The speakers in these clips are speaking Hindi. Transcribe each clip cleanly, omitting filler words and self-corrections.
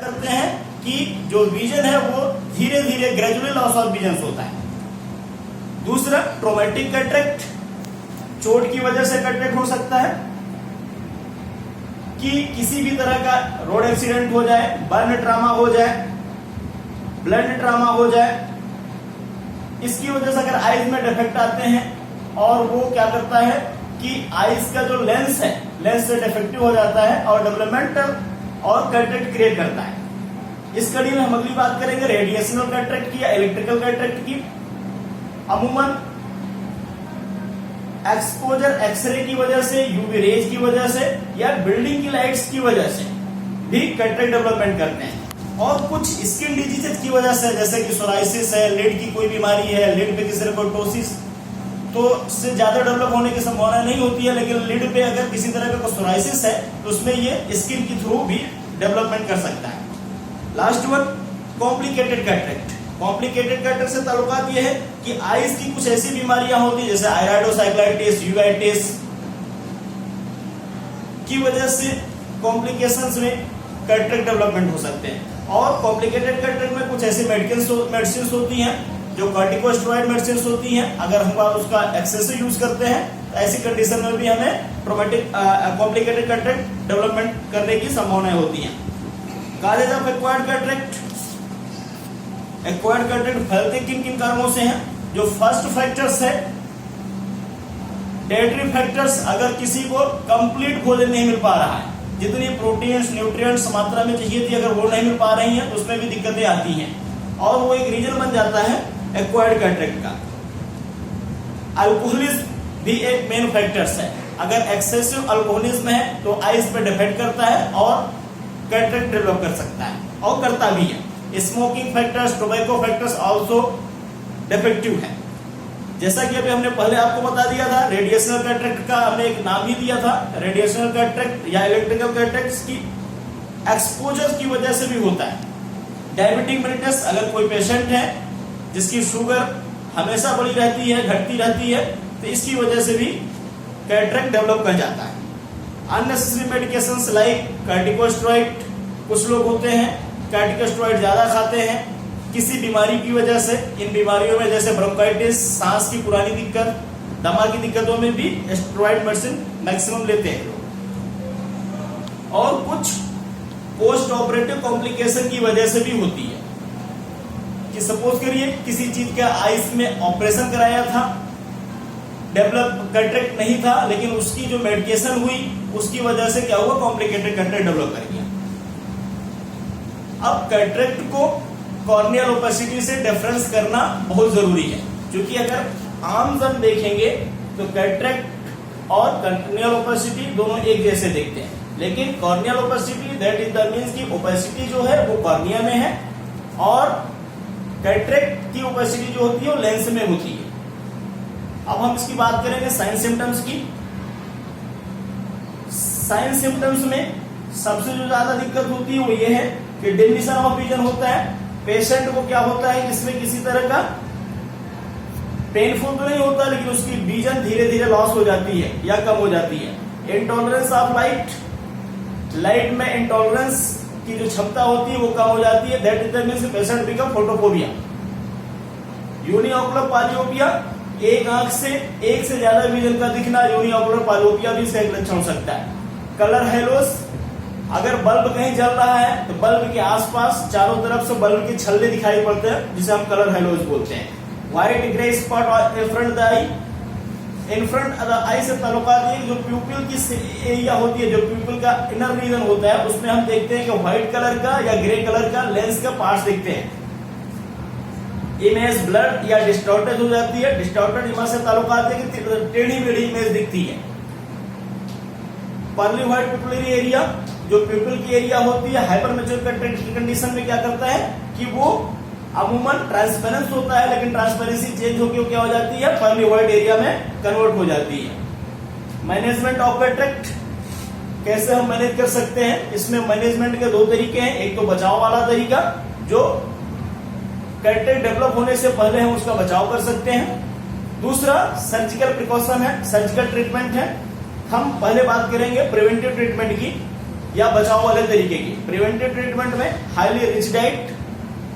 करते हैं कि जो विजन है वो धीरे धीरे ग्रेजुअली लॉस ऑफ विजन होता है। दूसरा ट्रॉमेटिक कैटरेक्ट, चोट की वजह से कैटरेक्ट हो सकता है कि किसी भी तरह का रोड एक्सीडेंट हो जाए, बर्न ट्रामा हो जाए, ब्लड ट्रामा हो जाए, इसकी वजह से अगर आईज में डिफेक्ट आते हैं और वो क्या करता है कि आईज का जो लेंस है, लेंस से डिफेक्टिव हो जाता है और डेवलपमेंटल और कैटरेक्ट क्रिएट करता है। इस कड़ी में हम अगली बात करेंगे रेडिएशनल कैटरेक्ट की या इलेक्ट्रिकल कैटरेक्ट की। अमूमन एक्सपोजर एक्सरे की वजह से, यूवी रेज की वजह से या बिल्डिंग की लाइट्स की वजह से भी कैटरेक्ट डेवलपमेंट करते हैं। और कुछ स्किन डिजीजेस की वजह से, जैसे कि सोराइसिस है, लिड की कोई बीमारी है, लिड पे किसी कोटोसिस, तो इससे ज्यादा डेवलप होने की संभावना नहीं होती है, लेकिन लिड पे अगर किसी तरह का सोराइसिस है तो उसमें ये स्किन के थ्रू भी डेवलपमेंट कर सकता है। Last one complicated cataract. Complicated cataract से ताल्लुकात ये है कि आईज की कुछ ऐसी बीमारियां होती है जैसे आयराइडोसाइक्लाइटिस, यूवाइटिस की वजह से कॉम्प्लिकेशंस में कैटरेक्ट डेवलपमेंट हो सकते हैं। और कॉम्प्लिकेटेड कैटरेक्ट में कुछ ऐसी मेडिसिन होती हैं जो कॉर्टिकोस्टेरॉइड मेडिसिन होती हैं, अगर हम उसका एक्सेसिव यूज करते हैं तो ऐसी कंडीशन में भी हमें ट्रॉमेटिक कॉम्प्लिकेटेड कैटरेक्ट डेवलपमेंट करने की संभावनाएं होती हैं। Causes of acquired cataract. Acquired cataract फैलते किन किन कारणों से हैं? जो फर्स्ट फैक्टर्स है डाइटरी फैक्टर्स, अगर किसी को कंप्लीट भोजन नहीं मिल पा रहा है, जितनी प्रोटीन्स न्यूट्रिएंट्स मात्रा में चाहिए थी अगर वो नहीं मिल पा रही हैं तो उसमें भी दिक्कतें आती हैं और वो एक रीजन बन जाता है एक्वायर्ड कैटरेक्ट का। अल्कोहलिज्म भी एक मेन फैक्टर्स है, अगर एक्सेसिव अल्कोहलिज्म है तो आइज पे डिफेक्ट करता है और कैटरेक्ट डेवलप कर सकता है और करता भी है। Smoking factors, tobacco factors also defective है। जैसा कि अभी हमने पहले आपको बता दिया था, रेडिएशनल कैटरेक्ट का हमने एक नाम ही दिया था। रेडिएशनल कैटरेक्ट या इलेक्ट्रिकल कैटरेक्ट की एक्सपोजर की वजह से भी होता है। डायबिटिक मेलिटस, अगर कोई पेशेंट है जिसकी शुगर हमेशा बढ़ी रहती है, घटती रहती है, तो इसकी वजह से भी कैटरेक्ट डेवलप कर जाता है। अननेसेसरी मेडिकेशंस लाइक कार्टिकोस्टेरॉइड, कुछ लोग होते हैं कार्टिकोस्टेरॉइड ज्यादा खाते हैं किसी बीमारी की वजह से। इन बीमारियों में जैसे ब्रोंकाइटिस, सांस की पुरानी दिक्कत, दमा की दिक्कतों में भी स्टेरॉइड मेडिसिन मैक्सिमम लेते हैं लोग। और कुछ पोस्ट ऑपरेटिव कॉम्प्लिकेशन की वजह से भी होती है कि सपोज करिए किसी चीज का आइज में ऑपरेशन कराया था, डेवलप कैटरेक्ट नहीं था, लेकिन उसकी जो मेडिकेशन हुई उसकी वजह से क्या हुआ, कॉम्प्लिकेटेड कैटरेक्ट डेवलप कर गया। अब कैटरेक्ट को कॉर्नियल ओपेसिटी से डिफरेंस करना बहुत जरूरी है, क्योंकि अगर आम जन देखेंगे तो कैटरेक्ट और कॉर्नियल ओपेसिटी दोनों एक जैसे दिखते हैं, लेकिन corneal opacity that is the means की ओपेसिटी जो है वो कॉर्निया में है और कैटरेक्ट की ओपेसिटी जो होती है वो लेंस में होती है। अब हम इसकी बात करेंगे साइन सिम्टम्स की। साइन सिम्टम्स में सबसे जो ज्यादा दिक्कत होती है वो ये है कि डिमिनिशन ऑफ विजन होता है। पेशेंट को क्या होता है, इसमें किसी तरह का पेनफुल तो नहीं होता, लेकिन उसकी विजन धीरे धीरे लॉस हो जाती है या कम हो जाती है। इंटॉलरेंस ऑफ लाइट, लाइट में इंटॉलरेंस की जो क्षमता होती है वो कम हो जाती है। That is the means patient become photophobia. Uniocular polyopia, एक आंख से एक से ज्यादा विजन का दिखना यूनिओकुलर पालियोपिया भी इसका एक लक्षण हो सकता है। कलर हेलोस, अगर बल्ब कहीं जल रहा है तो बल्ब के आसपास चारों तरफ से बल्ब के छल्ले दिखाई पड़ते हैं, जिसे हम कलर हेलोस बोलते हैं। White grey spot in front the eye, in front the eye से ताल्लुकात है जो प्यूपिल की एरिया होती है, जो प्यूपिल का इनर रीजन होता है, उसमें हम देखते हैं कि व्हाइट कलर का या ग्रे कलर का लेंस का पार्ट्स दिखते हैं। इमेज ब्लड या डिस्टॉर्टेड हो जाती है। डिस्टॉर्टेड इमेज से ताल्लुकात है कि टेढ़ी मेढ़ी इमेज दिखती है। पर्ली व्हाइट पिपुलरी एरिया, जो पिपल की एरिया होती है, हाइपर मैच्योर कैटरेक्ट की कंडीशन में क्या करता है कि वो अमूमन ट्रांसपेरेंस होता है, लेकिन ट्रांसपेरेंसी चेंज होकर क्या हो जाती है, पर्ली व्हाइट एरिया में कन्वर्ट हो जाती है। मैनेजमेंट ऑफ कैटरेक्ट कैसे हम मैनेज कर सकते हैं? इसमें मैनेजमेंट के दो तरीके हैं। एक तो बचाव वाला तरीका, जो कैटरेक्ट डेवलप होने से पहले हम उसका बचाव कर सकते हैं। दूसरा सर्जिकल प्रिकॉशन है, सर्जिकल ट्रीटमेंट है। हम पहले बात करेंगे प्रिवेंटिव ट्रीटमेंट की। या बचाव वाले तरीके की। प्रिवेंटिव ट्रीटमेंट में हाईली रिच डाइट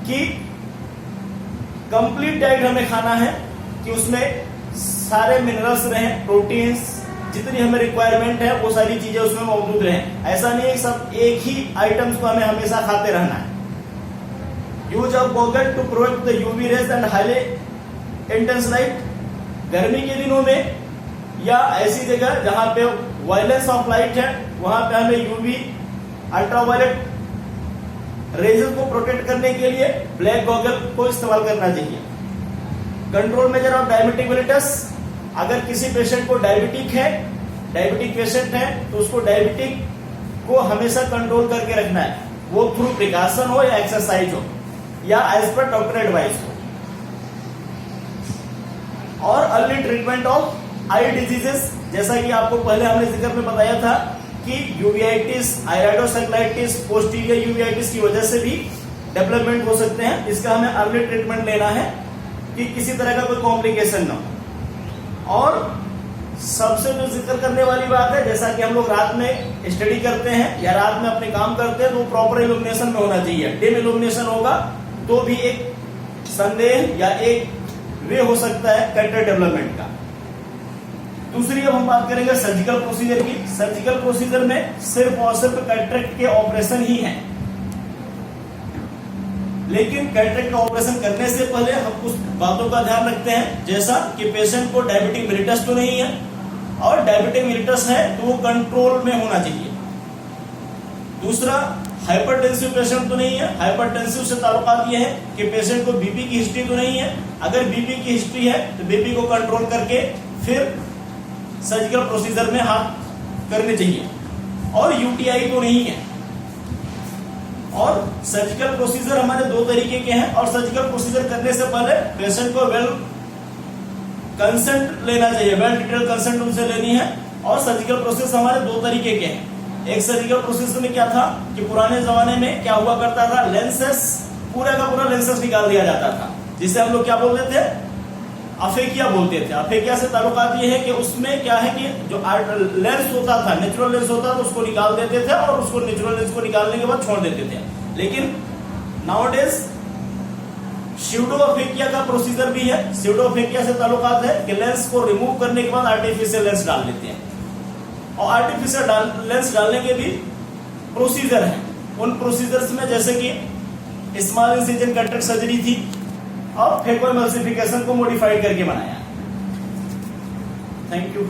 की कंप्लीट डाइट हमें खाना है कि उसमें सारे मिनरल्स रहें, प्रोटीन्स, जितनी हमें रिक्वायरमेंट है वो सारी चीजें उसमें मौजूद रहें। ऐसा नहीं है सब एक ही आइटम्स को हमें हमेशा खाते रहना है। Use of goggle to protect the UV rays and highly intense light. गर्मी के दिनों में या ऐसी जगह जहां पे वायलेंस ऑफ लाइट है वहां पे हमें यूवी अल्ट्रावायलेट रेजेस को प्रोटेक्ट करने के लिए ब्लैक गॉगल को इस्तेमाल करना चाहिए। Control measure of diabetic mellitus. अगर किसी पेशेंट को डायबिटिक पेशेंट है तो उसको डायबिटिक को हमेशा कंट्रोल करके रखना है, वो थ्रू प्रिकॉशन हो या एक्सरसाइज हो या एज पर डॉक्टर एडवाइस हो। और early treatment of I diseases, जैसा कि आपको पहले हमने जिक्र में बताया था कि यूवीआइटिस, आयराइडोसेक्लाइटिस, पोस्टीरियर यूवीआइटिस की वजह से भी डेवलपमेंट हो सकते हैं। इसका हमें अर्ली ट्रीटमेंट लेना है कि किसी तरह का कोई कॉम्प्लिकेशन ना हो। और सबसे जो जिक्र करने वाली बात है, जैसा कि हम लोग रात में स्टडी करते हैं या रात में अपने काम करते हैं तो प्रॉपर इल्यूमिनेशन में होना चाहिए। डिम इल्यूमिनेशन होगा तो भी एक संदेह या एक वे हो सकता है कैटरेक्ट डेवलपमेंट का। दूसरी अब हम बात करेंगे सर्जिकल प्रोसीजर की। सर्जिकल प्रोसीजर में सिर्फ और सिर्फ कैटरेक्ट के ऑपरेशन ही है, लेकिन कैटरेक्ट का ऑपरेशन करने से पहले हम कुछ बातों का ध्यान रखते हैं, जैसा कि पेशेंट को डायबिटिक मेलिटस तो नहीं है, और डायबिटिक मेलिटस है तो वो कंट्रोल में होना चाहिए। दूसरा, हाइपरटेंसिव पेशेंट तो नहीं है। हाइपरटेंसिव से ताल्लुकात ये है कि पेशेंट को बीपी की हिस्ट्री तो नहीं है। अगर बीपी की हिस्ट्री है तो बीपी को कंट्रोल करके फिर सर्जिकल प्रोसीजर में हाथ करने चाहिए। और यूटीआई तो नहीं है। और सर्जिकल प्रोसीजर हमारे दो तरीके के हैं, और सर्जिकल प्रोसीजर करने से पहले पेशेंट को वेल कंसेंट लेना चाहिए, वेल डिटेल कंसेंट उनसे लेनी है। और सर्जिकल प्रोसेस हमारे दो तरीके के हैं। एक सर्जिकल प्रोसेस में क्या था कि पुराने जमाने में क्या हुआ करता था, लेंसेस, पूरा का पूरा लेंसेस निकाल दिया जाता था, जिसे हम लोग क्या बोलते थे, अफेकिया बोलते थे। अफेकिया से ताल्लुकात ये है कि उसमें क्या है कि जो लेंस होता था, नेचुरल लेंस होता था, उसको निकाल देते थे और उसको नेचुरल लेंस को निकालने के बाद छोड़ देते थे। लेकिन नाउअडेज स्यूडोअफेकिया का प्रोसीजर भी है। स्यूडोअफेकिया से ताल्लुकात है कि लेंस को रिमूव करने के बाद आर्टिफिशियल लेंस डाल देते हैं, और आर्टिफिशियल लेंस डालने के भी प्रोसीजर है। उन प्रोसीजर्स में जैसे कि स्मॉल इंसिजन कैटरेक्ट सर्जरी थी और फेकोएमल्सिफिकेशन को मॉडिफाइड करके बनाया। Thank you.